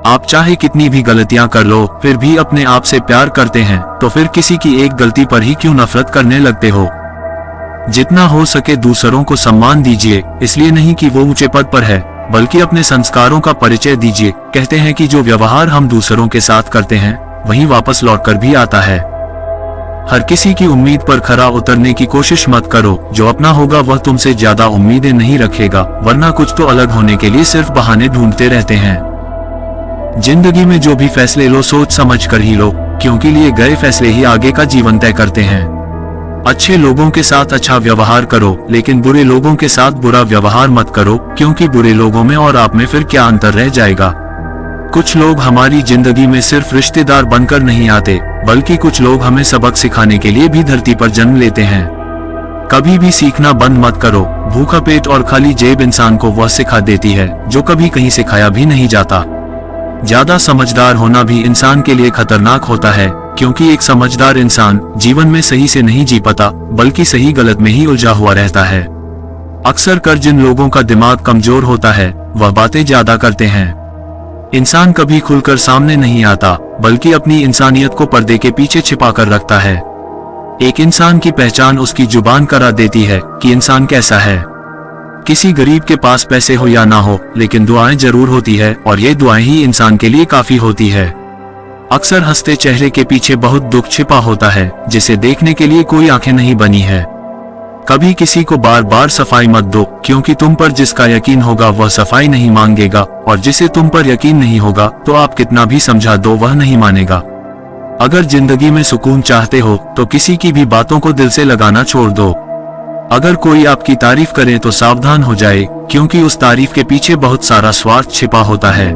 आप चाहे कितनी भी गलतियां कर लो फिर भी अपने आप से प्यार करते हैं, तो फिर किसी की एक गलती पर ही क्यों नफरत करने लगते हो। जितना हो सके दूसरों को सम्मान दीजिए, इसलिए नहीं कि वो ऊंचे पद पर है, बल्कि अपने संस्कारों का परिचय दीजिए। कहते हैं कि जो व्यवहार हम दूसरों के साथ करते हैं वही वापस लौटकर भी आता है। हर किसी की उम्मीद पर खरा उतरने की कोशिश मत करो। जो अपना होगा वह तुमसे ज्यादा उम्मीदें नहीं रखेगा, वरना कुछ तो अलग होने के लिए सिर्फ बहाने ढूंढते रहते हैं। जिंदगी में जो भी फैसले लो सोच समझ कर ही लो, क्योंकि लिए गए फैसले ही आगे का जीवन तय करते हैं। अच्छे लोगों के साथ अच्छा व्यवहार करो, लेकिन बुरे लोगों के साथ बुरा व्यवहार मत करो, क्योंकि बुरे लोगों में और आप में फिर क्या अंतर रह जाएगा। कुछ लोग हमारी जिंदगी में सिर्फ रिश्तेदार बनकर नहीं आते, बल्कि कुछ लोग हमें सबक सिखाने के लिए भी धरती पर जन्म लेते हैं। कभी भी सीखना बंद मत करो। भूखा पेट और खाली जेब इंसान को वह सिखा देती है जो कभी कहीं सिखाया भी नहीं जाता। ज्यादा समझदार होना भी इंसान के लिए खतरनाक होता है, क्योंकि एक समझदार इंसान जीवन में सही से नहीं जी पाता, बल्कि सही गलत में ही उलझा हुआ रहता है। अक्सर कर जिन लोगों का दिमाग कमजोर होता है वह बातें ज्यादा करते हैं। इंसान कभी खुलकर सामने नहीं आता, बल्कि अपनी इंसानियत को पर्दे के पीछे छिपा कर रखता है। एक इंसान की पहचान उसकी जुबान करा देती है कि इंसान कैसा है। किसी गरीब के पास पैसे हो या ना हो, लेकिन दुआएं जरूर होती है, और ये दुआएं ही इंसान के लिए काफी होती है। अक्सर हंसते चेहरे के पीछे बहुत दुख छिपा होता है, जिसे देखने के लिए कोई आंखें नहीं बनी है। कभी किसी को बार बार सफाई मत दो, क्योंकि तुम पर जिसका यकीन होगा वह सफाई नहीं मांगेगा, और जिसे तुम पर यकीन नहीं होगा तो आप कितना भी समझा दो वह नहीं मानेगा। अगर जिंदगी में सुकून चाहते हो तो किसी की भी बातों को दिल से लगाना छोड़ दो। अगर कोई आपकी तारीफ करे तो सावधान हो जाए, क्योंकि उस तारीफ के पीछे बहुत सारा स्वार्थ छिपा होता है।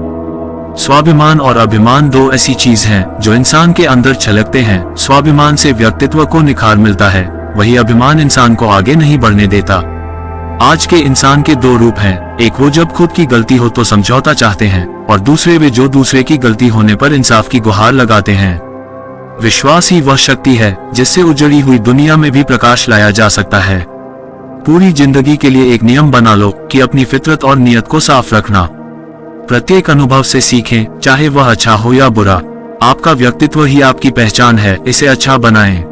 स्वाभिमान और अभिमान दो ऐसी चीज हैं जो इंसान के अंदर छलकते हैं। स्वाभिमान से व्यक्तित्व को निखार मिलता है, वही अभिमान इंसान को आगे नहीं बढ़ने देता। आज के इंसान के दो रूप हैं, एक वो जब खुद की गलती हो तो समझौता चाहते हैं, और दूसरे वे जो दूसरे की गलती होने पर इंसाफ की गुहार लगाते हैं। विश्वास ही वह शक्ति है जिससे उजड़ी हुई दुनिया में भी प्रकाश लाया जा सकता है। पूरी जिंदगी के लिए एक नियम बना लो कि अपनी फितरत और नियत को साफ रखना। प्रत्येक अनुभव से सीखें, चाहे वह अच्छा हो या बुरा। आपका व्यक्तित्व ही आपकी पहचान है, इसे अच्छा बनाएं।